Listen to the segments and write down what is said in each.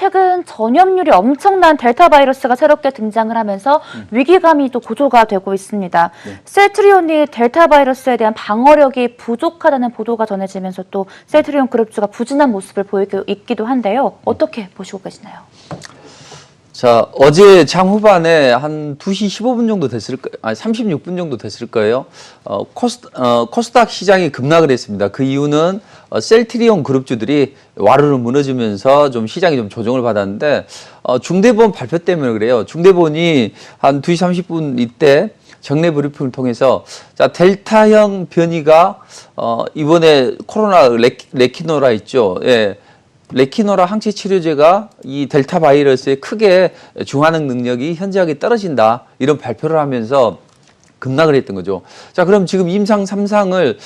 최근 전염률이 엄청난 델타 바이러스가 새롭게 등장을 하면서 위기감이 또 고조가 되고 있습니다. 네. 셀트리온이 델타 바이러스에 대한 방어력이 부족하다는 보도가 전해지면서 또 셀트리온 그룹주가 부진한 모습을 보이고 있기도 한데요. 어떻게 보시고 계시나요? 자, 어제 장 후반에 한 2시 15분 정도 됐을 거예요. 아니, 36분 정도 됐을 거예요. 코스닥 시장이 급락을 했습니다. 그 이유는 셀트리온 그룹주들이 와르르 무너지면서 좀 시장이 좀 조정을 받았는데, 중대본 발표 때문에 그래요. 중대본이 한 2시 30분 이때 정례 브리핑을 통해서, 자, 델타형 변이가, 이번에 코로나 레키노라 있죠. 예. 레키노라 항체 치료제가 이 델타 바이러스에 크게 중화능 능력이 현저하게 떨어진다. 이런 발표를 하면서 급락을 했던 거죠. 자, 그럼 지금 임상 3상을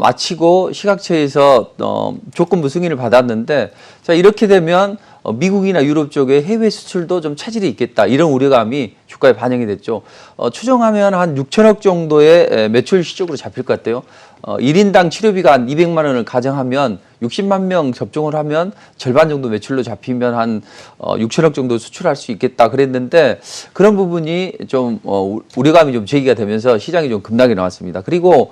마치고 식약처에서 조건부 승인을 받았는데, 자, 이렇게 되면 미국이나 유럽 쪽에 해외 수출도 좀 차질이 있겠다. 이런 우려감이 주가에 반영이 됐죠. 추정하면 한 6천억 정도의 매출 시적으로 잡힐 것 같아요. 1인당 치료비가 한 200만 원을 가정하면 60만 명 접종을 하면 절반 정도 매출로 잡히면 한 6천억 정도 수출할 수 있겠다 그랬는데, 그런 부분이 좀 우려감이 좀 제기가 되면서 시장이 좀 급락이 나왔습니다. 그리고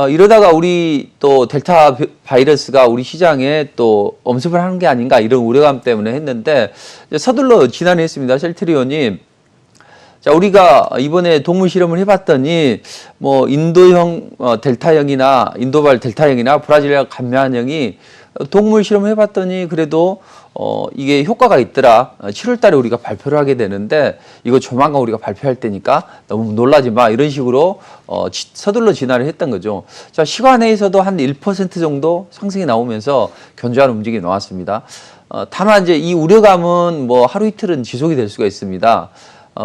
이러다가 우리 또 델타 바이러스가 우리 시장에 또 엄습을 하는 게 아닌가 이런 우려감 때문에 했는데, 서둘러 진단했습니다. 셀트리온이. 자, 우리가 이번에 동물 실험을 해봤더니, 뭐, 인도형 델타형이나, 인도발 델타형이나 브라질리아 감면형이 동물 실험을 해봤더니 그래도, 이게 효과가 있더라. 7월 달에 우리가 발표를 하게 되는데, 이거 조만간 우리가 발표할 때니까 너무 놀라지 마. 이런 식으로, 서둘러 진화를 했던 거죠. 자, 시간에서도 한 1% 정도 상승이 나오면서 견조한 움직임이 나왔습니다. 다만 이제 이 우려감은 뭐 하루 이틀은 지속이 될 수가 있습니다.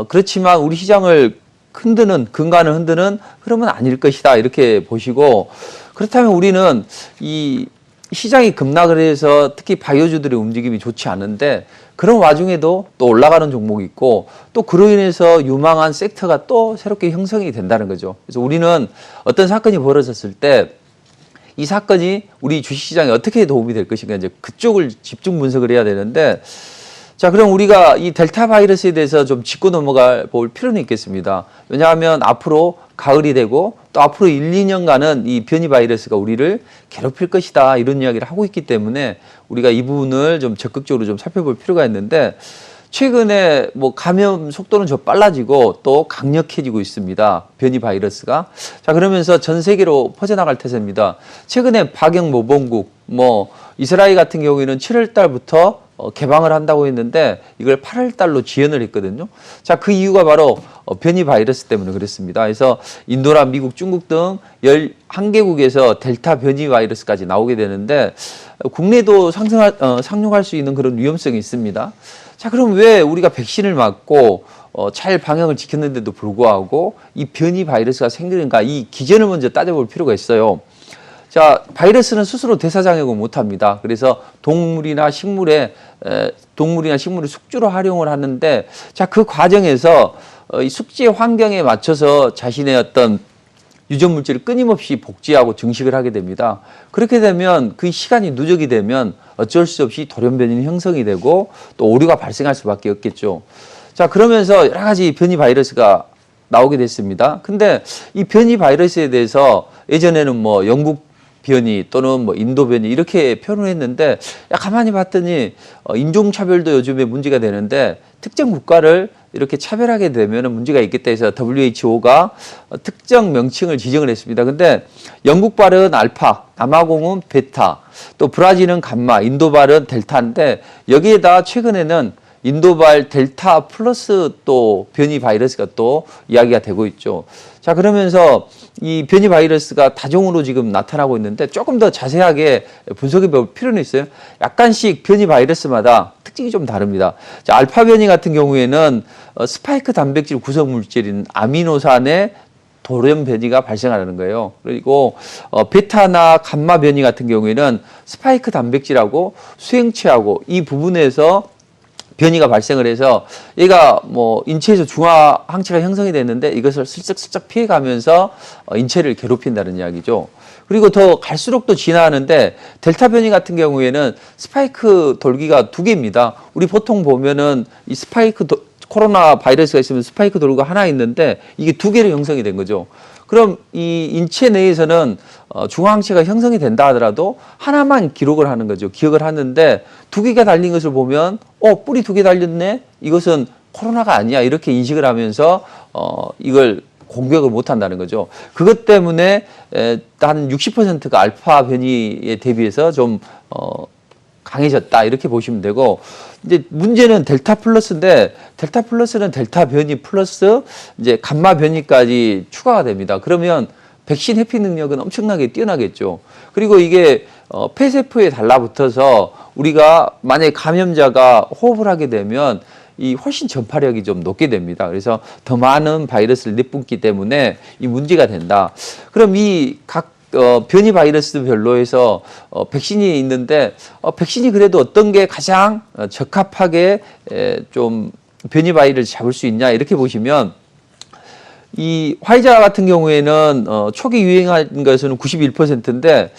그렇지만 우리 시장을 흔드는, 근간을 흔드는 흐름은 아닐 것이다. 이렇게 보시고, 그렇다면 우리는 이 시장이 급락을 해서 특히 바이오주들의 움직임이 좋지 않은데, 그런 와중에도 또 올라가는 종목이 있고, 또 그로 인해서 유망한 섹터가 또 새롭게 형성이 된다는 거죠. 그래서 우리는 어떤 사건이 벌어졌을 때 이 사건이 우리 주식시장에 어떻게 도움이 될 것인가, 이제 그쪽을 집중 분석을 해야 되는데, 자, 그럼 우리가 이 델타 바이러스에 대해서 좀 짚고 넘어가 볼 필요는 있겠습니다. 왜냐하면 앞으로 가을이 되고 또 앞으로 1, 2년간은 이 변이 바이러스가 우리를 괴롭힐 것이다. 이런 이야기를 하고 있기 때문에 우리가 이 부분을 좀 적극적으로 좀 살펴볼 필요가 있는데, 최근에 뭐 감염 속도는 좀 빨라지고 또 강력해지고 있습니다. 변이 바이러스가. 자, 그러면서 전 세계로 퍼져나갈 태세입니다. 최근에 박영모범국, 뭐 이스라엘 같은 경우에는 7월 달부터 개방을 한다고 했는데 이걸 8월 달로 지연을 했거든요. 자, 그 이유가 바로 변이 바이러스 때문에 그랬습니다. 그래서 인도나 미국, 중국 등 11개국에서 델타 변이 바이러스까지 나오게 되는데, 국내도 상용할 수 있는 그런 위험성이 있습니다. 자, 그럼 왜 우리가 백신을 맞고 잘 방역을 지켰는데도 불구하고 이 변이 바이러스가 생기는가, 이 기전을 먼저 따져볼 필요가 있어요. 자, 바이러스는 스스로 대사장애고 못합니다. 그래서 동물이나 식물의 숙주로 활용을 하는데, 자, 그 과정에서 이 숙지 환경에 맞춰서 자신의 어떤 유전물질을 끊임없이 복제하고 증식을 하게 됩니다. 그렇게 되면 그 시간이 누적이 되면 어쩔 수 없이 돌연변이는 형성이 되고 또 오류가 발생할 수밖에 없겠죠. 자, 그러면서 여러 가지 변이 바이러스가 나오게 됐습니다. 근데 이 변이 바이러스에 대해서 예전에는 뭐 영국 변이 또는 뭐 인도 변이 이렇게 표현을 했는데, 가만히 봤더니 인종차별도 요즘에 문제가 되는데, 특정 국가를 이렇게 차별하게 되면 문제가 있겠다 해서 WHO가 특정 명칭을 지정을 했습니다. 근데 영국발은 알파, 남아공은 베타, 또 브라질은 감마, 인도발은 델타인데, 여기에다 최근에는 인도발 델타 플러스 또 변이 바이러스가 또 이야기가 되고 있죠. 자, 그러면서 이 변이 바이러스가 다종으로 지금 나타나고 있는데 조금 더 자세하게 분석해 볼 필요는 있어요. 약간씩 변이 바이러스마다 특징이 좀 다릅니다. 자, 알파 변이 같은 경우에는 스파이크 단백질 구성 물질인 아미노산의 돌연 변이가 발생하는 거예요. 그리고 베타나 감마 변이 같은 경우에는 스파이크 단백질하고 수행체하고 이 부분에서 변이가 발생을 해서 얘가 뭐 인체에서 중화 항체가 형성이 됐는데 이것을 슬쩍슬쩍 피해가면서 인체를 괴롭힌다는 이야기죠. 그리고 더 갈수록 또 진화하는데 델타 변이 같은 경우에는 스파이크 돌기가 2개입니다. 우리 보통 보면은 이 코로나 바이러스가 있으면 스파이크 돌기가 하나 있는데 이게 2개로 형성이 된 거죠. 그럼 이 인체 내에서는 중화항체가 형성이 된다 하더라도 하나만 기록을 하는 거죠. 기억을 하는데 2개가 달린 것을 보면 뿔이 2개 달렸네? 이것은 코로나가 아니야. 이렇게 인식을 하면서 이걸 공격을 못 한다는 거죠. 그것 때문에 한 60%가 알파 변이에 대비해서 좀 강해졌다 이렇게 보시면 되고, 이제 문제는 델타 플러스인데 델타 플러스는 델타 변이 플러스 이제 감마 변이까지 추가가 됩니다. 그러면 백신 회피 능력은 엄청나게 뛰어나겠죠. 그리고 이게 폐세포에 달라붙어서 우리가 만약에 감염자가 호흡을 하게 되면 이 훨씬 전파력이 좀 높게 됩니다. 그래서 더 많은 바이러스를 내뿜기 때문에 이 문제가 된다. 그럼 이 각 변이 바이러스별로 해서 백신이 있는데 백신이 그래도 어떤 게 가장 적합하게 좀 변이 바이러스를 잡을 수 있냐 이렇게 보시면 이 화이자 같은 경우에는 초기 유행한 것은 91%인데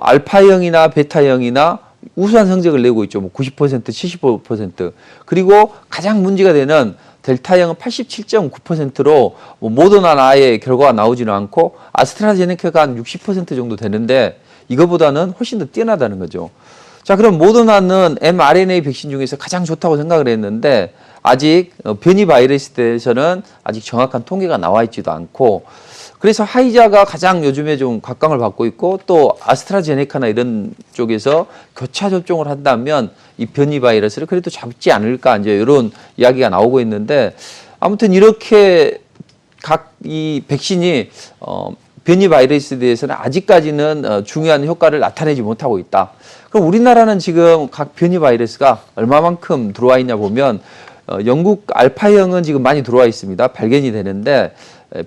알파형이나 베타형이나 우수한 성적을 내고 있죠. 뭐 90%, 75%. 그리고 가장 문제가 되는 델타형은 87.9%로 뭐 모더나는 아예 결과가 나오지는 않고 아스트라제네카가 한 60% 정도 되는데 이거보다는 훨씬 더 뛰어나다는 거죠. 자, 그럼 모더나는 mRNA 백신 중에서 가장 좋다고 생각을 했는데 아직 변이 바이러스에 대해서는 아직 정확한 통계가 나와 있지도 않고, 그래서 화이자가 가장 요즘에 좀 각광을 받고 있고 또 아스트라제네카나 이런 쪽에서 교차 접종을 한다면 이 변이 바이러스를 그래도 잡지 않을까 이제 이런 이야기가 나오고 있는데, 아무튼 이렇게 각 이 백신이 변이 바이러스에 대해서는 아직까지는 중요한 효과를 나타내지 못하고 있다. 그럼 우리나라는 지금 각 변이 바이러스가 얼마만큼 들어와 있냐 보면 영국 알파형은 지금 많이 들어와 있습니다. 발견이 되는데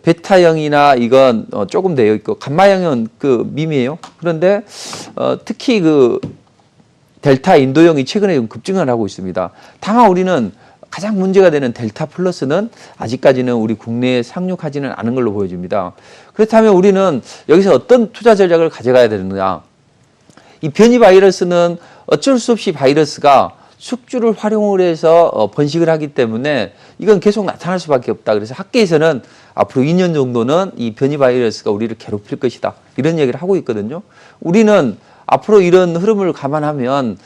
베타형이나 이건 조금 되어 있고 감마형은 그 미미해요. 그런데 특히 그 델타 인도형이 최근에 좀 급증을 하고 있습니다. 다만 우리는 가장 문제가 되는 델타 플러스는 아직까지는 우리 국내에 상륙하지는 않은 걸로 보여집니다. 그렇다면 우리는 여기서 어떤 투자 전략을 가져가야 되느냐. 이 변이 바이러스는 어쩔 수 없이 바이러스가 숙주를 활용을 해서 번식을 하기 때문에 이건 계속 나타날 수밖에 없다. 그래서 학계에서는 앞으로 2년 정도는 이 변이 바이러스가 우리를 괴롭힐 것이다. 이런 얘기를 하고 있거든요. 우리는 앞으로 이런 흐름을 감안하면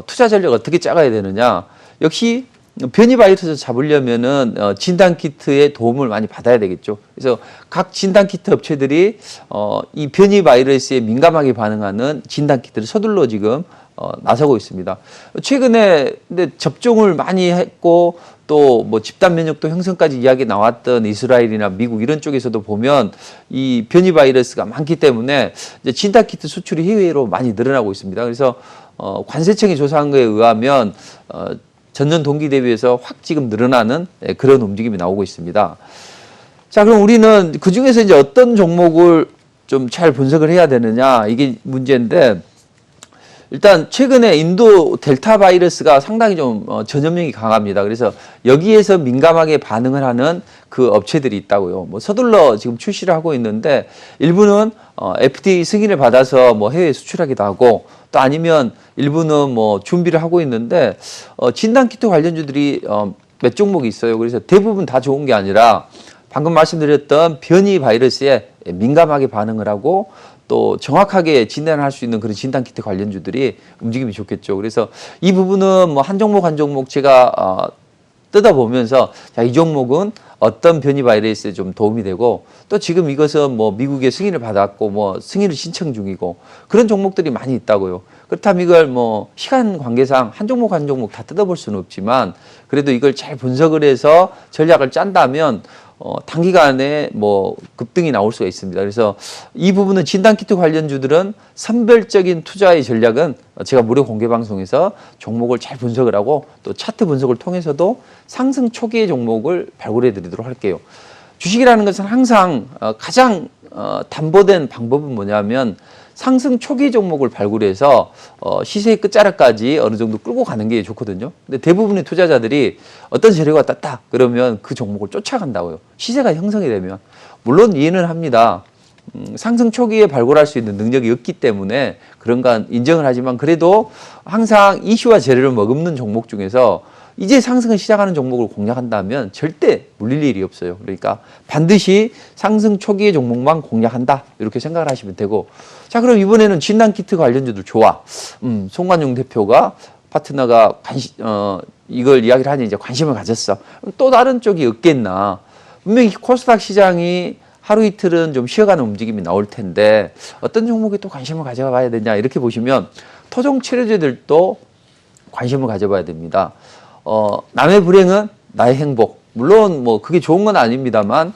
투자 전략 어떻게 짜가야 되느냐. 역시 변이 바이러스를 잡으려면은 진단키트의 도움을 많이 받아야 되겠죠. 그래서 각 진단키트 업체들이 이 변이 바이러스에 민감하게 반응하는 진단키트를 서둘러 지금 나서고 있습니다. 최근에 근데 접종을 많이 했고 또 뭐 집단 면역도 형성까지 이야기 나왔던 이스라엘이나 미국 이런 쪽에서도 보면 이 변이 바이러스가 많기 때문에 이제 진단키트 수출이 해외로 많이 늘어나고 있습니다. 그래서 관세청이 조사한 거에 의하면 전년 동기 대비해서 확 지금 늘어나는 그런 움직임이 나오고 있습니다. 자, 그럼 우리는 그 중에서 이제 어떤 종목을 좀 잘 분석을 해야 되느냐 이게 문제인데, 일단 최근에 인도 델타 바이러스가 상당히 좀 전염력이 강합니다. 그래서 여기에서 민감하게 반응을 하는 그 업체들이 있다고요. 뭐 서둘러 지금 출시를 하고 있는데 일부는 FDA 승인을 받아서 뭐 해외에 수출하기도 하고 또 아니면 일부는 뭐 준비를 하고 있는데 진단키트 관련주들이 몇 종목이 있어요. 그래서 대부분 다 좋은 게 아니라 방금 말씀드렸던 변이 바이러스에 민감하게 반응을 하고 또 정확하게 진단할 수 있는 그런 진단키트 관련주들이 움직임이 좋겠죠. 그래서 이 부분은 뭐 한 종목 한 종목 제가 뜯어보면서 자, 이 종목은 어떤 변이 바이러스에 좀 도움이 되고 또 지금 이것은 뭐 미국의 승인을 받았고 뭐 승인을 신청 중이고 그런 종목들이 많이 있다고요. 그렇다면 이걸 뭐 시간 관계상 한 종목 한 종목 다 뜯어볼 수는 없지만 그래도 이걸 잘 분석을 해서 전략을 짠다면 단기간에 뭐 급등이 나올 수가 있습니다. 그래서 이 부분은 진단키트 관련주들은 선별적인 투자의 전략은 제가 무료 공개 방송에서 종목을 잘 분석을 하고 또 차트 분석을 통해서도 상승 초기의 종목을 발굴해 드리도록 할게요. 주식이라는 것은 항상 가장 담보된 방법은 뭐냐면 상승 초기 종목을 발굴해서 시세의 끝자락까지 어느 정도 끌고 가는 게 좋거든요. 근데 대부분의 투자자들이 어떤 재료가 떴다 그러면 그 종목을 쫓아간다고요. 시세가 형성이 되면. 물론 이해는 합니다. 상승 초기에 발굴할 수 있는 능력이 없기 때문에 그런 건 인정을 하지만 그래도 항상 이슈와 재료를 머금는 종목 중에서 이제 상승을 시작하는 종목을 공략한다면 절대 물릴 일이 없어요. 그러니까 반드시 상승 초기의 종목만 공략한다. 이렇게 생각을 하시면 되고. 자, 그럼 이번에는 진단키트 관련주들 좋아. 송관용 대표가 파트너가 이걸 이야기를 하니 이제 관심을 가졌어. 또 다른 쪽이 없겠나. 분명히 코스닥 시장이 하루 이틀은 좀 쉬어가는 움직임이 나올 텐데 어떤 종목에 또 관심을 가져봐야 되냐 이렇게 보시면 토종 치료제들도 관심을 가져봐야 됩니다. 남의 불행은 나의 행복. 물론 뭐 그게 좋은 건 아닙니다만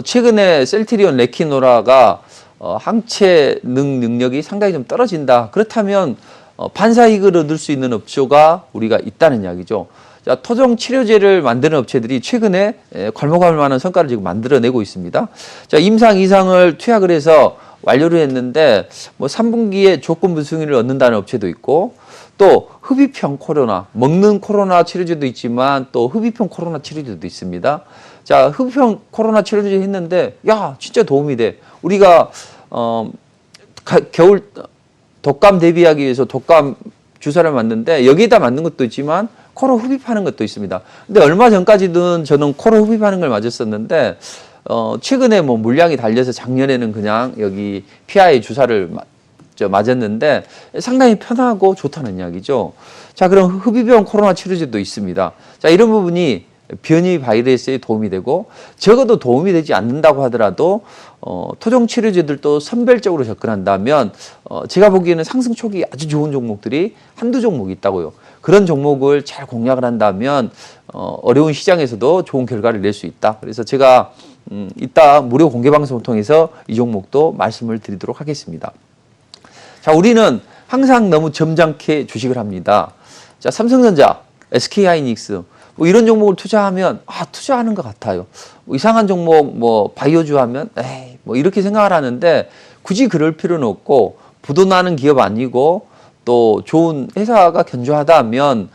최근에 셀트리온 레키노라가 항체 능력이 상당히 좀 떨어진다. 그렇다면 반사이익을 얻을 수 있는 업체가 우리가 있다는 이야기죠. 자, 토종 치료제를 만드는 업체들이 최근에 괄목할 만한 성과를 지금 만들어내고 있습니다. 자, 임상 2상을 투약을 해서 완료를 했는데 뭐 3분기에 조건부 승인을 얻는다는 업체도 있고 또 흡입형 코로나, 먹는 코로나 치료제도 있지만 또 흡입형 코로나 치료제도 있습니다. 자, 흡입형 코로나 치료제 했는데 야, 진짜 도움이 돼. 우리가 겨울 독감 대비하기 위해서 독감 주사를 맞는데 여기에다 맞는 것도 있지만 코로 흡입하는 것도 있습니다. 근데 얼마 전까지는 저는 코로 흡입하는 걸 맞았었는데 최근에 뭐 물량이 달려서 작년에는 그냥 여기 피하의 주사를 맞았는데 상당히 편하고 좋다는 이야기죠. 자, 그럼 흡입형 코로나 치료제도 있습니다. 자, 이런 부분이 변이 바이러스에 도움이 되고 적어도 도움이 되지 않는다고 하더라도 토종 치료제들도 선별적으로 접근한다면 제가 보기에는 상승 초기 아주 좋은 종목들이 한두 종목 있다고요. 그런 종목을 잘 공략을 한다면 어려운 시장에서도 좋은 결과를 낼 수 있다. 그래서 제가 이따 무료 공개 방송을 통해서 이 종목도 말씀을 드리도록 하겠습니다. 자, 우리는 항상 너무 점잖게 주식을 합니다. 자, 삼성전자, SK하이닉스 뭐 이런 종목을 투자하면 투자하는 것 같아요. 뭐 이상한 종목 뭐 바이오주 하면 에이 뭐 이렇게 생각을 하는데 굳이 그럴 필요는 없고 부도 나는 기업 아니고 또 좋은 회사가 견조하다면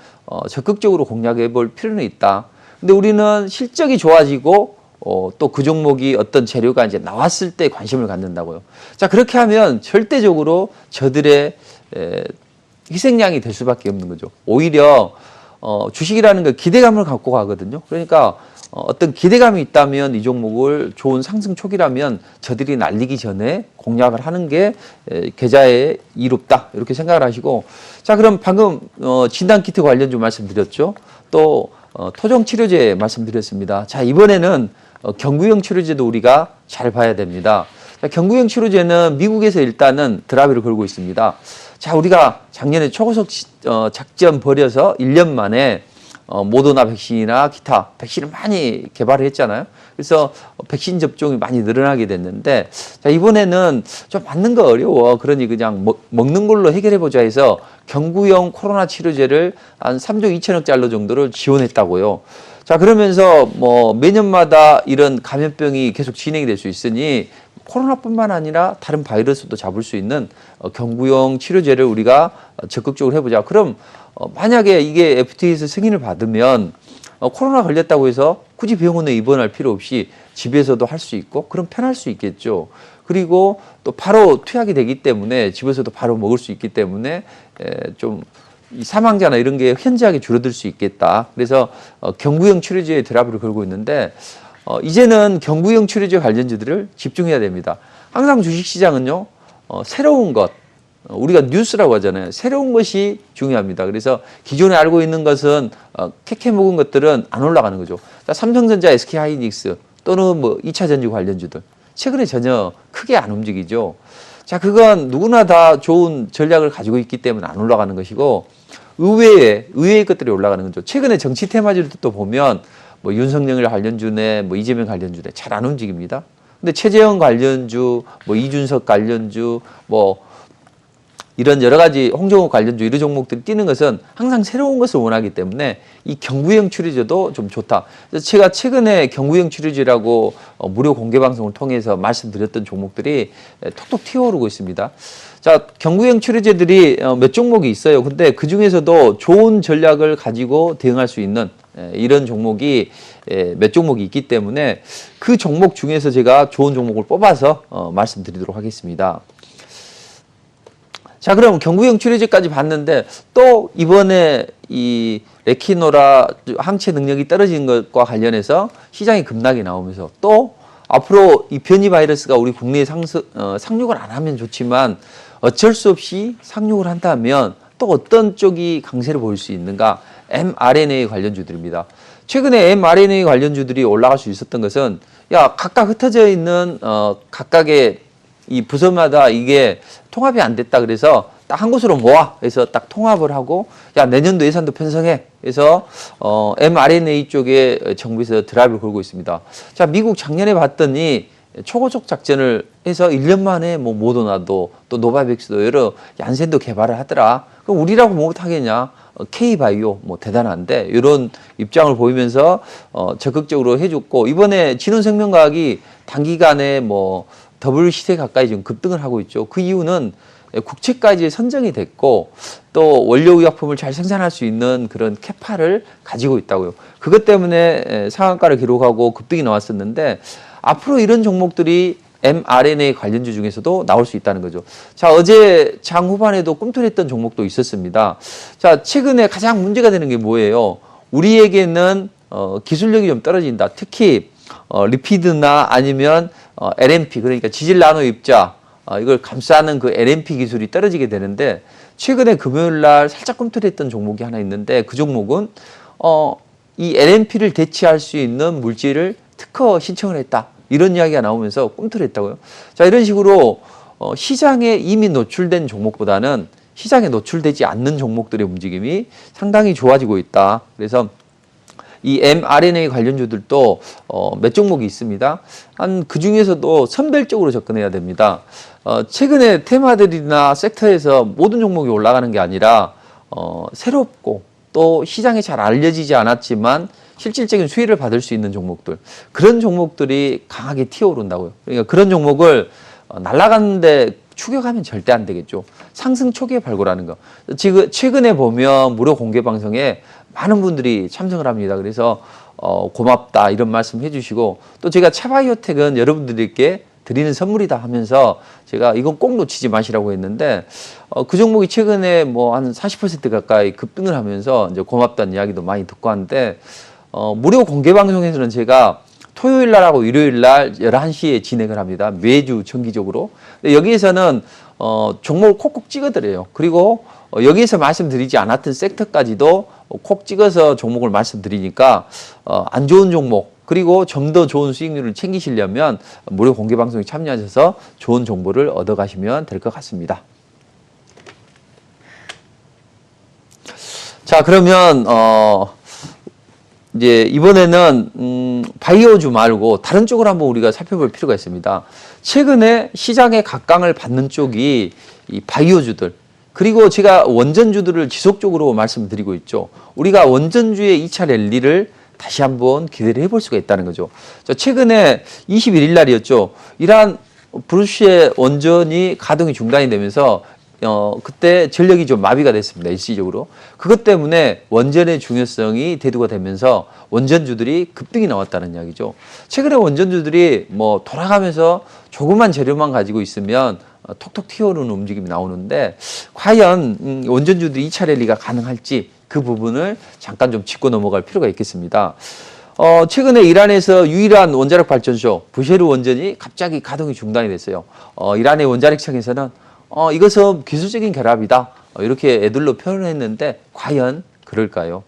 적극적으로 공략해 볼 필요는 있다. 근데 우리는 실적이 좋아지고 또 그 종목이 어떤 재료가 이제 나왔을 때 관심을 갖는다고요. 자, 그렇게 하면 절대적으로 저들의 희생양이 될 수밖에 없는 거죠. 오히려 주식이라는 거 기대감을 갖고 가거든요. 그러니까 어떤 기대감이 있다면 이 종목을 좋은 상승 초기라면 저들이 날리기 전에 공략을 하는 게 계좌에 이롭다 이렇게 생각을 하시고, 자, 그럼 방금 진단키트 관련주 말씀드렸죠. 또 토종 치료제 말씀드렸습니다. 자, 이번에는 경구형 치료제도 우리가 잘 봐야 됩니다. 자, 경구형 치료제는 미국에서 일단은 드라이브를 걸고 있습니다. 자, 우리가 작년에 초고속 작전 벌여서 1년 만에 모더나 백신이나 기타 백신을 많이 개발을 했잖아요. 그래서 백신 접종이 많이 늘어나게 됐는데, 자, 이번에는 좀 맞는 거 어려워. 그러니 그냥 먹는 걸로 해결해보자 해서 경구형 코로나 치료제를 한 3조 2천억 달러 정도를 지원했다고요. 자, 그러면서 뭐 매년마다 이런 감염병이 계속 진행이 될 수 있으니 코로나뿐만 아니라 다른 바이러스도 잡을 수 있는 경구형 치료제를 우리가 적극적으로 해보자. 그럼 만약에 이게 FDA에서 승인을 받으면 코로나 걸렸다고 해서 굳이 병원에 입원할 필요 없이 집에서도 할 수 있고 그럼 편할 수 있겠죠. 그리고 또 바로 투약이 되기 때문에 집에서도 바로 먹을 수 있기 때문에 좀 사망자나 이런 게 현저하게 줄어들 수 있겠다. 그래서 경구형 치료제에 드라이브를 걸고 있는데 이제는 경구형 치료제 관련주들을 집중해야 됩니다. 항상 주식시장은요, 새로운 것, 우리가 뉴스라고 하잖아요. 새로운 것이 중요합니다. 그래서 기존에 알고 있는 것은 캐캐 먹은 것들은 안 올라가는 거죠. 자, 삼성전자, SK하이닉스 또는 뭐 2차 전지 관련주들 최근에 전혀 크게 안 움직이죠. 자, 그건 누구나 다 좋은 전략을 가지고 있기 때문에 안 올라가는 것이고 의외의 것들이 올라가는 거죠. 최근에 정치 테마주들도 보면 뭐 윤석열 관련주네, 뭐 이재명 관련주네 잘 안 움직입니다. 근데 최재형 관련주, 뭐 이준석 관련주, 뭐 이런 여러 가지 홍정욱 관련주 이런 종목들이 뛰는 것은 항상 새로운 것을 원하기 때문에 이 경구형 치료제도 좀 좋다. 그래서 제가 최근에 경구형 치료제라고 무료 공개 방송을 통해서 말씀드렸던 종목들이 톡톡 튀어오르고 있습니다. 자, 자, 경구형 치료제들이 몇 종목이 있어요. 근데 그 중에서도 좋은 전략을 가지고 대응할 수 있는 이런 종목이 몇 종목이 있기 때문에 그 종목 중에서 제가 좋은 종목을 뽑아서 말씀드리도록 하겠습니다. 자, 그럼 경구형 치료제까지 봤는데 또 이번에 이 레키노라 항체 능력이 떨어진 것과 관련해서 시장이 급락이 나오면서 또 앞으로 이 변이 바이러스가 우리 국내에 상륙을 안 하면 좋지만 어쩔 수 없이 상륙을 한다면 또 어떤 쪽이 강세를 보일 수 있는가? mRNA 관련주들입니다. 최근에 mRNA 관련주들이 올라갈 수 있었던 것은 야, 각각 흩어져 있는 각각의 이 부서마다 이게 통합이 안 됐다 그래서 딱 한 곳으로 모아 해서 딱 통합을 하고 야, 내년도 예산도 편성해 해서 mRNA 쪽에 정부에서 드라이브를 걸고 있습니다. 자, 미국 작년에 봤더니 초고속 작전을 해서 1년 만에 뭐 모더나도 또 노바백스도 여러 얀센도 개발을 하더라. 그럼 우리라고 못하겠냐? K바이오 뭐 대단한데 이런 입장을 보이면서 적극적으로 해줬고 이번에 진원생명과학이 단기간에 뭐 더블 시세 가까이 좀 급등을 하고 있죠. 그 이유는 국채까지 선정이 됐고 또 원료 의약품을 잘 생산할 수 있는 그런 캐파를 가지고 있다고요. 그것 때문에 상한가를 기록하고 급등이 나왔었는데 앞으로 이런 종목들이 mRNA 관련주 중에서도 나올 수 있다는 거죠. 자, 어제 장 후반에도 꿈틀했던 종목도 있었습니다. 자, 최근에 가장 문제가 되는 게 뭐예요? 우리에게는 기술력이 좀 떨어진다. 특히 리피드나 아니면 LNP 그러니까 지질 나노 입자 이걸 감싸는 그 LNP 기술이 떨어지게 되는데 최근에 금요일 날 살짝 꿈틀했던 종목이 하나 있는데 그 종목은 이 LNP를 대체할 수 있는 물질을 특허 신청을 했다. 이런 이야기가 나오면서 꿈틀했다고요. 자, 이런 식으로 시장에 이미 노출된 종목보다는 시장에 노출되지 않는 종목들의 움직임이 상당히 좋아지고 있다. 그래서 이 mRNA 관련주들도 몇 종목이 있습니다. 그 중에서도 선별적으로 접근해야 됩니다. 최근에 테마들이나 섹터에서 모든 종목이 올라가는 게 아니라 새롭고 또 시장에 잘 알려지지 않았지만 실질적인 수혜를 받을 수 있는 종목들 그런 종목들이 강하게 튀어오른다고요. 그러니까 그런 종목을 날아가는데 추격하면 절대 안 되겠죠. 상승 초기에 발굴하는 거. 지금 최근에 보면 무료 공개 방송에 많은 분들이 참석을 합니다. 그래서 고맙다 이런 말씀 해주시고 또 제가 차바이오텍은 여러분들께 드리는 선물이다 하면서 제가 이건 꼭 놓치지 마시라고 했는데 그 종목이 최근에 뭐 한 40% 가까이 급등을 하면서 이제 고맙다는 이야기도 많이 듣고 하는데 무료 공개 방송에서는 제가 토요일 날하고 일요일 날 11시에 진행을 합니다. 매주 정기적으로. 근데 여기에서는 종목을 콕콕 찍어드려요. 그리고 여기에서 말씀드리지 않았던 섹터까지도 콕 찍어서 종목을 말씀드리니까 안 좋은 종목 그리고 좀 더 좋은 수익률을 챙기시려면 무료 공개 방송에 참여하셔서 좋은 정보를 얻어가시면 될 것 같습니다. 자, 그러면 이제 이번에는 바이오주 말고 다른 쪽을 한번 우리가 살펴볼 필요가 있습니다. 최근에 시장의 각광을 받는 쪽이 이 바이오주들 그리고 제가 원전주들을 지속적으로 말씀드리고 있죠. 우리가 원전주의 2차 랠리를 다시 한번 기대를 해볼 수가 있다는 거죠. 최근에 21일 날이었죠. 이란 브루시의 원전이 가동이 중단이 되면서 그때 전력이 좀 마비가 됐습니다. 일시적으로. 그것 때문에 원전의 중요성이 대두가 되면서 원전주들이 급등이 나왔다는 이야기죠. 최근에 원전주들이 뭐 돌아가면서 조그만 재료만 가지고 있으면 톡톡 튀어오르는 움직임이 나오는데 과연 원전주들이 2차 랠리가 가능할지 그 부분을 잠깐 좀 짚고 넘어갈 필요가 있겠습니다. 최근에 이란에서 유일한 원자력 발전소 부쉐르 원전이 갑자기 가동이 중단이 됐어요. 이란의 원자력청에서는 이것은 기술적인 결합이다. 이렇게 애들로 표현했는데 과연 그럴까요?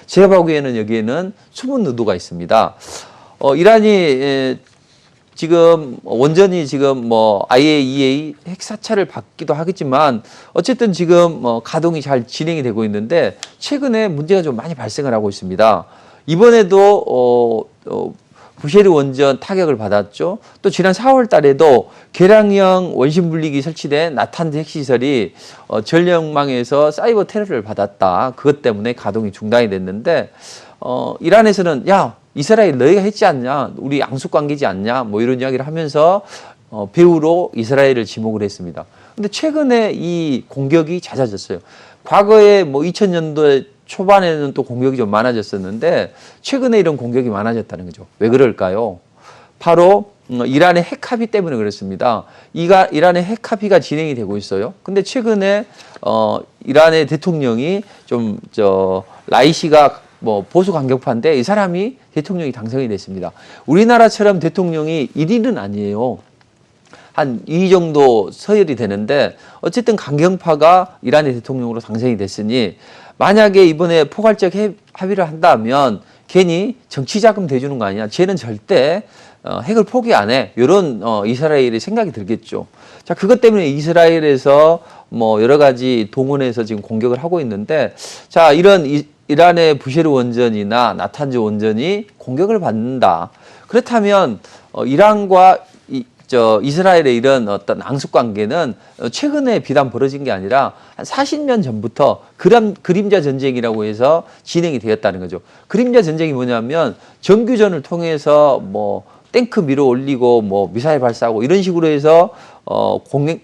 제가 보기에는 여기에는 숨은 의도가 있습니다. 이란이 지금 원전이 지금 뭐 IAEA 핵사찰을 받기도 하겠지만 어쨌든 지금 가동이 잘 진행이 되고 있는데 최근에 문제가 좀 많이 발생을 하고 있습니다. 이번에도 부쉐르 원전 타격을 받았죠. 또 지난 4월 달에도 계량형 원심 분리기 설치된 나탄즈 핵시설이 전력망에서 사이버 테러를 받았다. 그것 때문에 가동이 중단이 됐는데 이란에서는 야 이스라엘 너희가 했지 않냐, 우리 양숙 관계지 않냐, 뭐 이런 이야기를 하면서 배후로 이스라엘을 지목을 했습니다. 근데 최근에 이 공격이 잦아졌어요. 과거에 뭐 2000년도에 초반에는 또 공격이 좀 많아졌었는데 최근에 이런 공격이 많아졌다는 거죠. 왜 그럴까요? 바로 이란의 핵 합의 때문에 그렇습니다. 이란의 핵 합의가 진행이 되고 있어요. 근데 최근에 이란의 대통령이 라이시가 뭐 보수 강경파인데 이 사람이 대통령이 당선이 됐습니다. 우리나라처럼 대통령이 1인은 아니에요. 한 2 정도 서열이 되는데 어쨌든 강경파가 이란의 대통령으로 당선이 됐으니 만약에 이번에 포괄적 합의를 한다면 괜히 정치 자금 대주는 거 아니야. 쟤는 절대 핵을 포기 안 해. 이런 이스라엘의 생각이 들겠죠. 자, 그것 때문에 이스라엘에서 뭐 여러 가지 동원해서 지금 공격을 하고 있는데 자, 이런 이란의 부셰르 원전이나 나탄즈 원전이 공격을 받는다. 그렇다면 이란과 이스라엘의 이런 어떤 앙숙 관계는 최근에 비단 벌어진 게 아니라 한 40년 전부터 그림자 전쟁이라고 해서 진행이 되었다는 거죠. 그림자 전쟁이 뭐냐면 정규전을 통해서 뭐 탱크 밀어 올리고 뭐 미사일 발사하고 이런 식으로 해서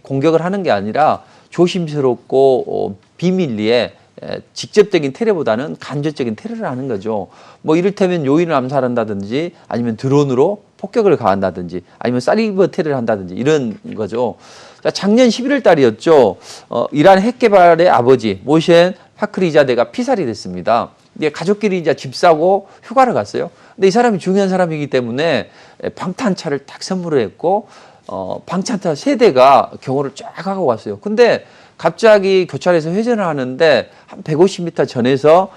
공격을 하는 게 아니라 조심스럽고 비밀리에 직접적인 테러보다는 간접적인 테러를 하는 거죠. 뭐 이를테면 요인을 암살한다든지 아니면 드론으로 폭격을 가한다든지 아니면 사이버 테러를 한다든지 이런 거죠. 자, 작년 11월 달이었죠. 이란 핵 개발의 아버지 모셴 파크리자데가 피살이 됐습니다. 이제 가족끼리 이제 집 사고 휴가를 갔어요. 근데 이 사람이 중요한 사람이기 때문에 방탄차를 딱 선물을 했고 방탄차 3대가 경호를 쫙 하고 왔어요. 근데 갑자기 교차로에서 회전을 하는데 한 150m 전에서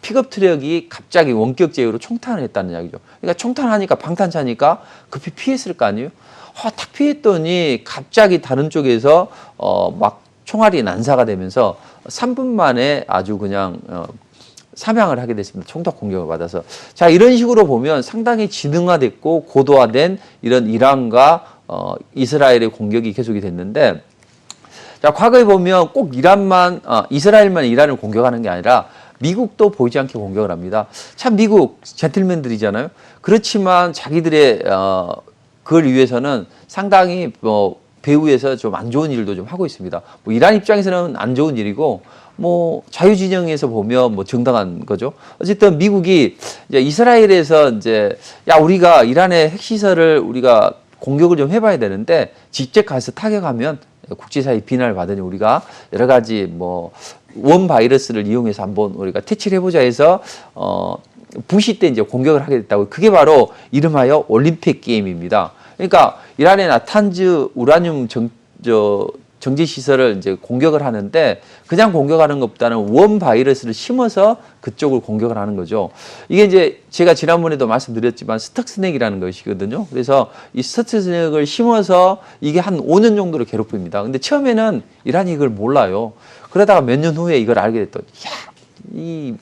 픽업 트럭이 갑자기 원격 제어로 총탄을 했다는 이야기죠. 그러니까 총탄하니까 방탄차니까 급히 피했을 거 아니에요. 딱 피했더니 갑자기 다른 쪽에서 막 총알이 난사가 되면서 3분 만에 아주 그냥 사망을 하게 됐습니다. 총독 공격을 받아서. 자, 이런 식으로 보면 상당히 지능화됐고 고도화된 이런 이란과 이스라엘의 공격이 계속이 됐는데 자, 과거에 보면 꼭 이스라엘만 이란을 공격하는 게 아니라 미국도 보이지 않게 공격을 합니다. 참 미국 젠틀맨들이잖아요. 그렇지만 자기들의 그걸 위해서는 상당히 배후에서 좀 안 좋은 일도 좀 하고 있습니다. 뭐 이란 입장에서는 안 좋은 일이고 뭐 자유진영에서 보면 뭐 정당한 거죠. 어쨌든 미국이 이제 이스라엘에서 이제 야, 우리가 이란의 핵시설을 우리가 공격을 좀 해봐야 되는데 직접 가서 타격하면 국제사회 비난을 받으니 우리가 여러 가지 뭐 원 바이러스를 이용해서 한번 우리가 퇴치를 해보자 해서 부시 때 이제 공격을 하게 됐다고. 그게 바로 이름하여 올림픽 게임입니다. 그러니까 이란의 나탄즈 우라늄 정제 시설을 이제 공격을 하는데 그냥 공격하는 것보다는 원 바이러스를 심어서 그쪽을 공격을 하는 거죠. 이게 이제 제가 지난번에도 말씀드렸지만 스톡스넥이라는 것이거든요. 그래서 이 스톡스넥을 심어서 이게 한 5년 정도를 괴롭힙니다. 근데 처음에는 이란이 이걸 몰라요. 그러다가 몇 년 후에 이걸 알게 됐더니 이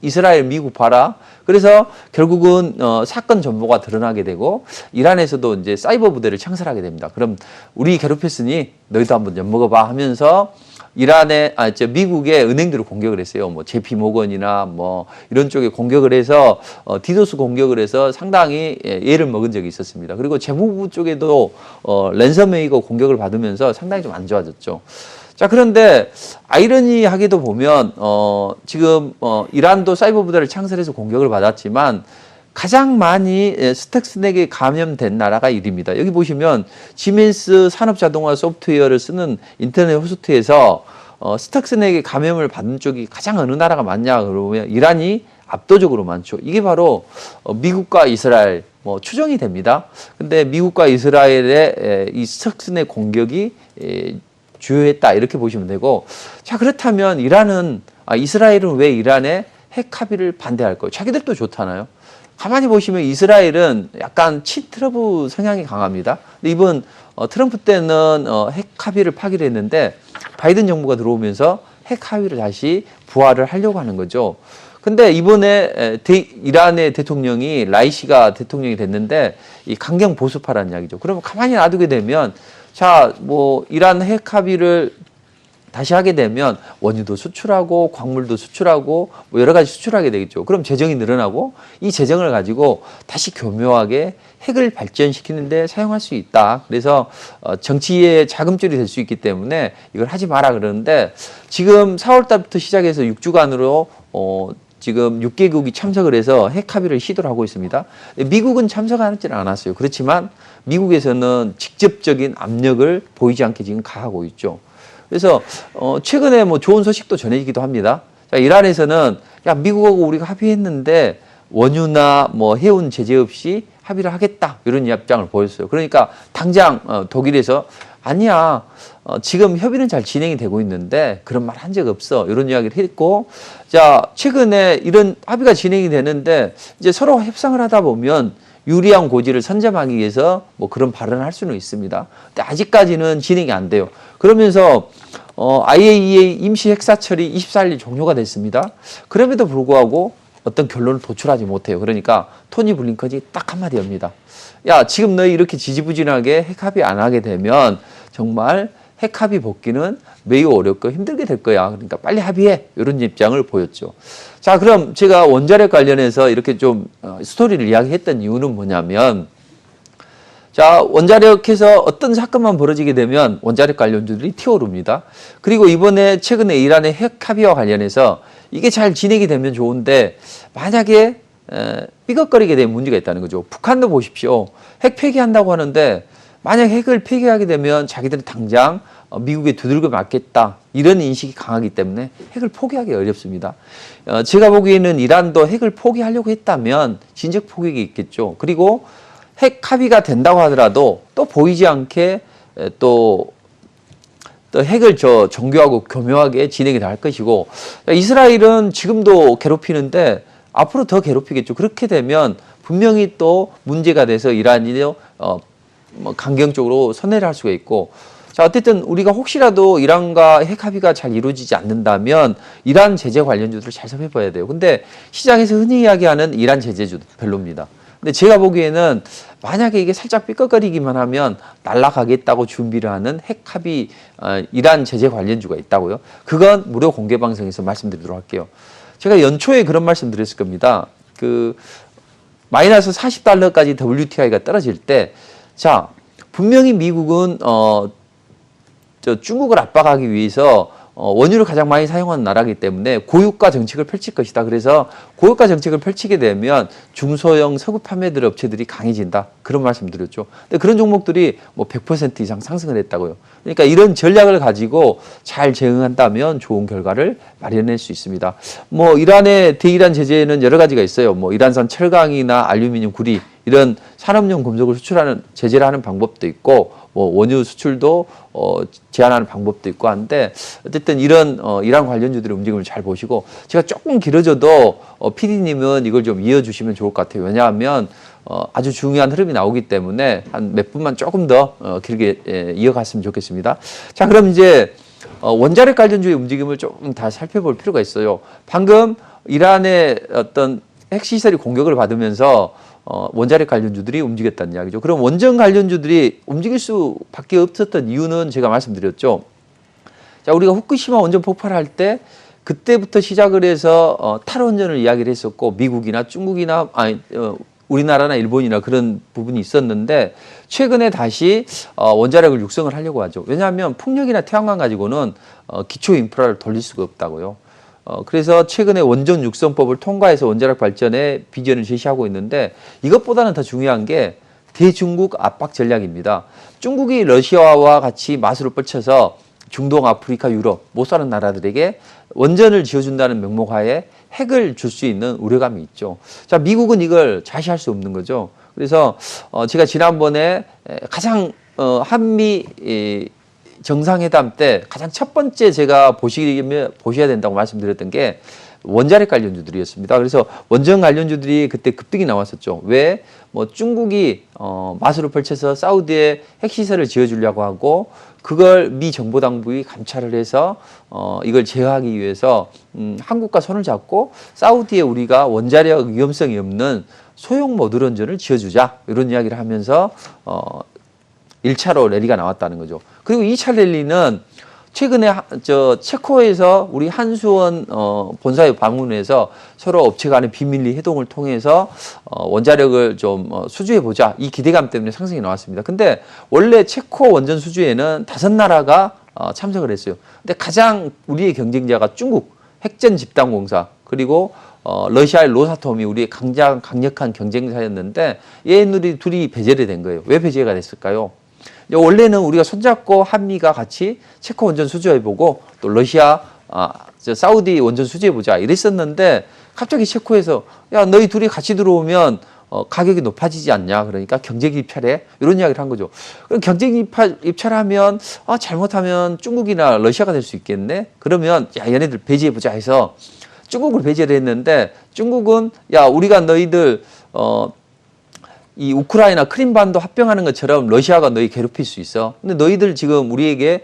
이스라엘, 미국 봐라. 그래서 결국은 사건 전모가 드러나게 되고 이란에서도 이제 사이버 부대를 창설하게 됩니다. 그럼 우리 괴롭혔으니 너희도 한번 엿먹어봐 하면서 미국의 은행들을 공격을 했어요. 뭐 JP 모건이나 뭐 이런 쪽에 공격을 해서 디도스 공격을 해서 상당히 예를 먹은 적이 있었습니다. 그리고 재무부 쪽에도 랜섬웨이가 공격을 받으면서 상당히 좀 안 좋아졌죠. 자, 그런데 아이러니하게도 보면 지금 이란도 사이버 부대를 창설해서 공격을 받았지만 가장 많이 스톡스넥에 감염된 나라가 이입니다. 여기 보시면 지멘스 산업자동화 소프트웨어를 쓰는 인터넷 호스트에서 스톡스넥에 감염을 받은 쪽이 가장 어느 나라가 많냐 그러면 이란이 압도적으로 많죠. 이게 바로 미국과 이스라엘 뭐 추정이 됩니다. 근데 미국과 이스라엘의 이 스톡스넥 공격이 주요했다 이렇게 보시면 되고, 자, 그렇다면 이스라엘은 왜 이란의 핵 합의를 반대할 거예요? 자기들도 좋잖아요. 가만히 보시면 이스라엘은 약간 친트럼프 성향이 강합니다. 근데 이번 트럼프 때는 핵 합의를 파기로 했는데 바이든 정부가 들어오면서 핵 합의를 다시 부활을 하려고 하는 거죠. 근데 이번에 이란의 대통령이 라이시가 대통령이 됐는데 이 강경 보수파라는 이야기죠. 그러면 가만히 놔두게 되면 자, 뭐 이란 핵 합의를 다시 하게 되면 원유도 수출하고 광물도 수출하고 뭐 여러 가지 수출하게 되겠죠. 그럼 재정이 늘어나고 이 재정을 가지고 다시 교묘하게 핵을 발전시키는 데 사용할 수 있다. 그래서 정치의 자금줄이 될 수 있기 때문에 이걸 하지 마라 그러는데 지금 4월 달부터 시작해서 6주간으로 지금 6개국이 참석을 해서 핵 합의를 시도를 하고 있습니다. 미국은 참석하지는 않았어요. 그렇지만 미국에서는 직접적인 압력을 보이지 않게 지금 가하고 있죠. 그래서 최근에 뭐 좋은 소식도 전해지기도 합니다. 자, 이란에서는 야, 미국하고 우리가 합의했는데 원유나 뭐 해운 제재 없이 합의를 하겠다 이런 입장을 보였어요. 그러니까 당장 독일에서 아니야 지금 협의는 잘 진행이 되고 있는데 그런 말 한 적 없어 이런 이야기를 했고 자 최근에 이런 합의가 진행이 되는데 이제 서로 협상을 하다 보면 유리한 고지를 선점하기 위해서 뭐 그런 발언을 할 수는 있습니다. 근데 아직까지는 진행이 안 돼요. 그러면서 IAEA 임시 핵사철이 24일 종료가 됐습니다. 그럼에도 불구하고 어떤 결론을 도출하지 못해요. 그러니까 토니 블링컨이 딱 한마디 합니다. 야, 지금 너희 이렇게 지지부진하게 핵 합의 안 하게 되면 정말 핵 합의 복귀는 매우 어렵고 힘들게 될 거야. 그러니까 빨리 합의해. 이런 입장을 보였죠. 자, 그럼 제가 원자력 관련해서 이렇게 좀 스토리를 이야기했던 이유는 뭐냐면 자, 원자력에서 어떤 사건만 벌어지게 되면 원자력 관련주들이 튀어오릅니다. 그리고 이번에 최근에 이란의 핵 합의와 관련해서 이게 잘 진행이 되면 좋은데 만약에 삐걱거리게 되면 문제가 있다는 거죠. 북한도 보십시오. 핵 폐기한다고 하는데 만약 핵을 폐기하게 되면 자기들은 당장 미국에 두들겨 맞겠다 이런 인식이 강하기 때문에 핵을 포기하기 어렵습니다. 제가 보기에는 이란도 핵을 포기하려고 했다면 진즉 포기가 있겠죠. 그리고 핵 합의가 된다고 하더라도 또 보이지 않게 또 핵을 정교하고 교묘하게 진행이 될 것이고 이스라엘은 지금도 괴롭히는데 앞으로 더 괴롭히겠죠. 그렇게 되면 분명히 또 문제가 돼서 이란이 뭐 강경적으로 선회를 할 수가 있고 자 어쨌든 우리가 혹시라도 이란과 핵 합의가 잘 이루어지지 않는다면 이란 제재 관련주들을 잘 살펴봐야 돼요. 근데 시장에서 흔히 이야기하는 이란 제재주 별로입니다. 근데 제가 보기에는 만약에 이게 살짝 삐걱거리기만 하면 날아가겠다고 준비를 하는 핵 합의 이란 제재 관련주가 있다고요. 그건 무료 공개 방송에서 말씀드리도록 할게요. 제가 연초에 그런 말씀 드렸을 겁니다. 그 마이너스 40달러까지 WTI가 떨어질 때 자, 분명히 미국은 중국을 압박하기 위해서 원유를 가장 많이 사용하는 나라이기 때문에 고유가 정책을 펼칠 것이다. 그래서 고유가 정책을 펼치게 되면 중소형 서구 판매들 업체들이 강해진다. 그런 말씀 드렸죠. 근데 그런 종목들이 뭐 100% 이상 상승을 했다고요. 그러니까 이런 전략을 가지고 잘 대응한다면 좋은 결과를 마련할 수 있습니다. 뭐 이란의 대이란 제재는 여러 가지가 있어요. 뭐 이란산 철강이나 알루미늄, 구리 이런 산업용 금속을 수출하는 제재를 하는 방법도 있고 뭐 원유 수출도 제한하는 방법도 있고 한데 어쨌든 이런 이란 관련주들의 움직임을 잘 보시고 제가 조금 길어져도 PD님은 이걸 좀 이어주시면 좋을 것 같아요. 왜냐하면 아주 중요한 흐름이 나오기 때문에 한 몇 분만 조금 더 길게 이어갔으면 좋겠습니다. 자, 그럼 이제 원자력 관련주의 움직임을 조금 다 살펴볼 필요가 있어요. 방금 이란의 어떤 핵시설이 공격을 받으면서 원자력 관련주들이 움직였다는 이야기죠. 그럼 원전 관련주들이 움직일 수밖에 없었던 이유는 제가 말씀드렸죠. 자, 우리가 후쿠시마 원전 폭발할 때 그때부터 시작을 해서 탈원전을 이야기를 했었고 미국이나 중국이나 우리나라나 일본이나 그런 부분이 있었는데 최근에 다시 원자력을 육성을 하려고 하죠. 왜냐하면 풍력이나 태양광 가지고는 기초 인프라를 돌릴 수가 없다고요. 그래서 최근에 원전 육성법을 통과해서 원자력 발전에 비전을 제시하고 있는데 이것보다는 더 중요한 게 대중국 압박 전략입니다. 중국이 러시아와 같이 마술을 펼쳐서 중동, 아프리카, 유럽 못 사는 나라들에게 원전을 지어준다는 명목하에 핵을 줄 수 있는 우려감이 있죠. 자, 미국은 이걸 자시할 수 없는 거죠. 그래서 제가 지난번에 가장 한미 정상회담 때 가장 첫 번째 제가 보셔야 된다고 말씀드렸던 게 원자력 관련주들이었습니다. 그래서 원전 관련주들이 그때 급등이 나왔었죠. 왜? 뭐 중국이 마술을 펼쳐서 사우디에 핵시설을 지어주려고 하고 그걸 미 정보당국이 감찰을 해서 이걸 제어하기 위해서 한국과 손을 잡고 사우디에 우리가 원자력 위험성이 없는 소형 모듈원전을 지어주자 이런 이야기를 하면서 1차로 랠리가 나왔다는 거죠. 그리고 2차 랠리는 최근에 체코에서 우리 한수원 본사에 방문해서 서로 업체 간의 비밀리 회동을 통해서 원자력을 좀 수주해 보자, 이 기대감 때문에 상승이 나왔습니다. 근데 원래 체코 원전 수주에는 5나라가 참석을 했어요. 근데 가장 우리의 경쟁자가 중국 핵전 집단공사, 그리고 러시아의 로사톰이 우리의 강력한 경쟁사였는데 얘네들이 둘이 배제를 된 거예요. 왜 배제가 됐을까요? 원래는 우리가 손잡고 한미가 같이 체코 원전 수주해보고 또 러시아, 사우디 원전 수주해보자 이랬었는데 갑자기 체코에서 야, 너희 둘이 같이 들어오면 가격이 높아지지 않냐. 그러니까 경쟁 입찰해. 이런 이야기를 한 거죠. 그럼 경쟁 입찰하면 잘못하면 중국이나 러시아가 될 수 있겠네. 그러면 야, 얘네들 배제해보자 해서 중국을 배제를 했는데 중국은 야, 우리가 너희들 이 우크라이나 크림반도 합병하는 것처럼 러시아가 너희 괴롭힐 수 있어. 근데 너희들 지금 우리에게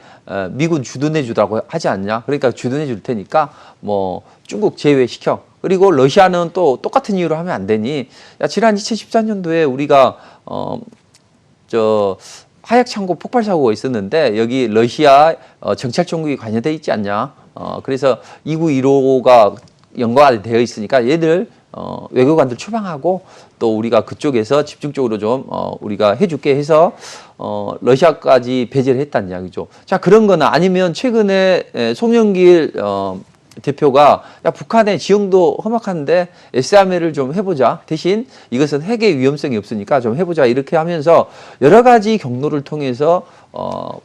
미군 주둔해 주라고 하지 않냐? 그러니까 주둔해 줄 테니까 뭐 중국 제외시켜. 그리고 러시아는 또 똑같은 이유로 하면 안 되니, 야, 지난 2014년도에 우리가 하약 창고 폭발 사고가 있었는데 여기 러시아 정찰 총국이 관여돼 있지 않냐? 그래서 2915가 연관이 되어 있으니까 얘들 외교관들 추방하고 또 우리가 그쪽에서 집중적으로 좀 우리가 해줄게 해서 러시아까지 배제를 했다는 이야기죠. 자, 그런 거나 아니면 최근에 송영길 대표가 야, 북한의 지형도 험악한데 SRM을 좀 해보자. 대신 이것은 핵의 위험성이 없으니까 좀 해보자. 이렇게 하면서 여러 가지 경로를 통해서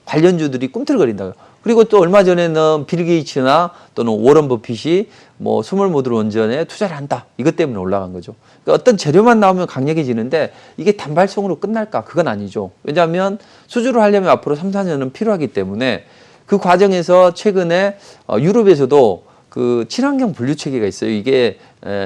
관련주들이 꿈틀거린다. 그리고 또 얼마 전에는 빌 게이츠나 또는 워런 버핏이 뭐 스몰 모듈 원전에 투자를 한다. 이것 때문에 올라간 거죠. 그러니까 어떤 재료만 나오면 강력해지는데 이게 단발성으로 끝날까? 그건 아니죠. 왜냐하면 수주를 하려면 앞으로 3, 4년은 필요하기 때문에 그 과정에서 최근에 유럽에서도 그 친환경 분류 체계가 있어요. 이게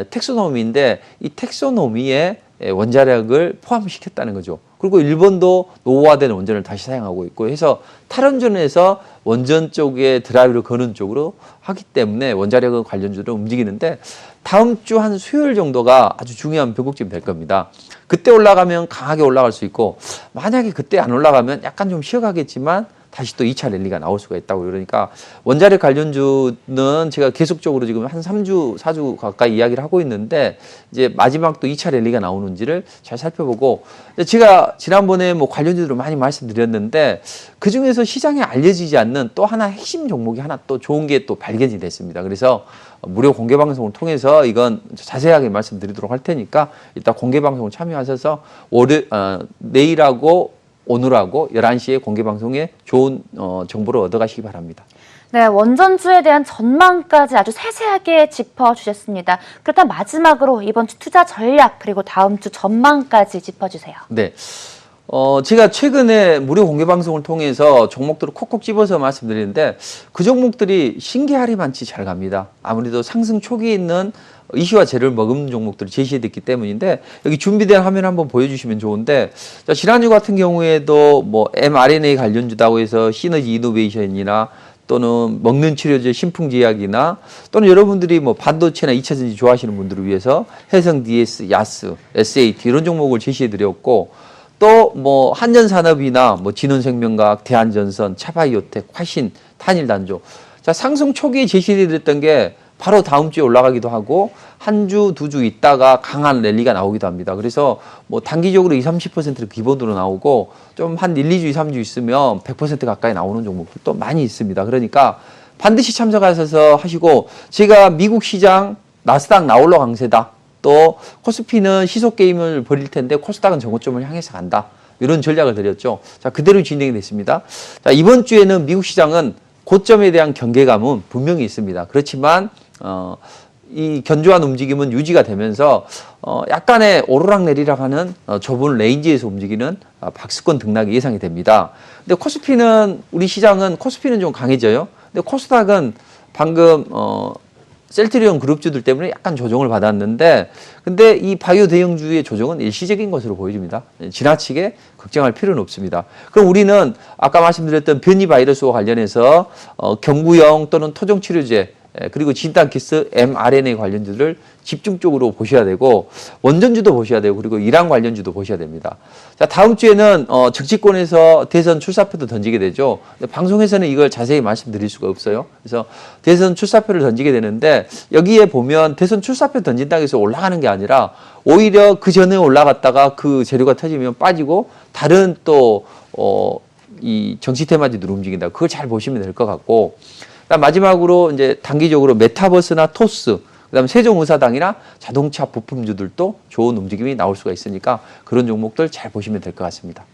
텍소노미인데 이 텍소노미에 원자력을 포함시켰다는 거죠. 그리고 일본도 노후화된 원전을 다시 사용하고 있고 해서 탈원전에서 원전 쪽에 드라이브를 거는 쪽으로 하기 때문에 원자력은 관련주로 움직이는데 다음 주 한 수요일 정도가 아주 중요한 변곡점이 될 겁니다. 그때 올라가면 강하게 올라갈 수 있고 만약에 그때 안 올라가면 약간 좀 쉬어가겠지만 다시 또 2차 랠리가 나올 수가 있다고. 그러니까 원자력 관련주는 제가 계속적으로 지금 한 3주, 4주 가까이 이야기를 하고 있는데 이제 마지막 또 2차 랠리가 나오는지를 잘 살펴보고, 제가 지난번에 뭐 관련주들을 많이 말씀드렸는데 그 중에서 시장에 알려지지 않는 또 하나 핵심 종목이 하나 또 좋은 게 또 발견이 됐습니다. 그래서 무료 공개 방송을 통해서 이건 자세하게 말씀드리도록 할 테니까 이따 공개 방송을 참여하셔서 내일하고 오늘하고 11시에 공개 방송에 좋은 정보를 얻어가시기 바랍니다. 네, 원전주에 대한 전망까지 아주 세세하게 짚어주셨습니다. 그렇다면 마지막으로 이번 주 투자 전략 그리고 다음 주 전망까지 짚어주세요. 네. 제가 최근에 무료 공개 방송을 통해서 종목들을 콕콕 집어서 말씀드리는데 그 종목들이 신기하리만치 잘 갑니다. 아무래도 상승 초기에 있는 이슈와 재료를 머금는 종목들을 제시해드렸기 때문인데 여기 준비된 화면 한번 보여주시면 좋은데, 자, 지난주 같은 경우에도 뭐 mRNA 관련주다고 해서 시너지 이노베이션이나 또는 먹는 치료제 신풍제약이나 또는 여러분들이 뭐 반도체나 2차전지 좋아하시는 분들을 위해서 해성 DS, 야스, SAT 이런 종목을 제시해드렸고, 또 뭐 한전산업이나 뭐 진원생명과학, 대한전선, 차바이오텍, 화신, 탄일단조. 자, 상승 초기에 제시해드렸던 게 바로 다음 주에 올라가기도 하고 한 주, 두 주 있다가 강한 랠리가 나오기도 합니다. 그래서 뭐 단기적으로 20, 30%를 기본으로 나오고 좀 한 1, 2주, 2, 3주 있으면 100% 가까이 나오는 종목들도 많이 있습니다. 그러니까 반드시 참석하셔서 하시고, 제가 미국 시장 나스닥 나홀로 강세다. 또 코스피는 시속 게임을 벌일 텐데 코스닥은 정고점을 향해서 간다. 이런 전략을 드렸죠. 자, 그대로 진행이 됐습니다. 자, 이번 주에는 미국 시장은 고점에 대한 경계감은 분명히 있습니다. 그렇지만 이 견조한 움직임은 유지가 되면서 약간의 오르락내리락 하는 좁은 레인지에서 움직이는 박스권 등락이 예상이 됩니다. 근데 코스피는, 우리 시장은 코스피는 좀 강해져요. 근데 코스닥은 방금 셀트리온 그룹주들 때문에 약간 조정을 받았는데, 근데 이 바이오 대형주의 조정은 일시적인 것으로 보여집니다. 지나치게 걱정할 필요는 없습니다. 그럼 우리는 아까 말씀드렸던 변이 바이러스와 관련해서 경구용 또는 토종 치료제 그리고 진단키트, mRNA 관련주를 집중적으로 보셔야 되고 원전주도 보셔야 되고 그리고 이란 관련주도 보셔야 됩니다. 자, 다음 주에는 정치권에서 대선 출사표도 던지게 되죠. 근데 방송에서는 이걸 자세히 말씀드릴 수가 없어요. 그래서 대선 출사표를 던지게 되는데 여기에 보면 대선 출사표 던진다고 해서 올라가는 게 아니라 오히려 그 전에 올라갔다가 그 재료가 터지면 빠지고 다른 또 이 정치 테마주들 움직인다. 그걸 잘 보시면 될 것 같고 마지막으로 이제 단기적으로 메타버스나 토스 그다음에 세종의사당이나 자동차 부품주들도 좋은 움직임이 나올 수가 있으니까 그런 종목들 잘 보시면 될 것 같습니다.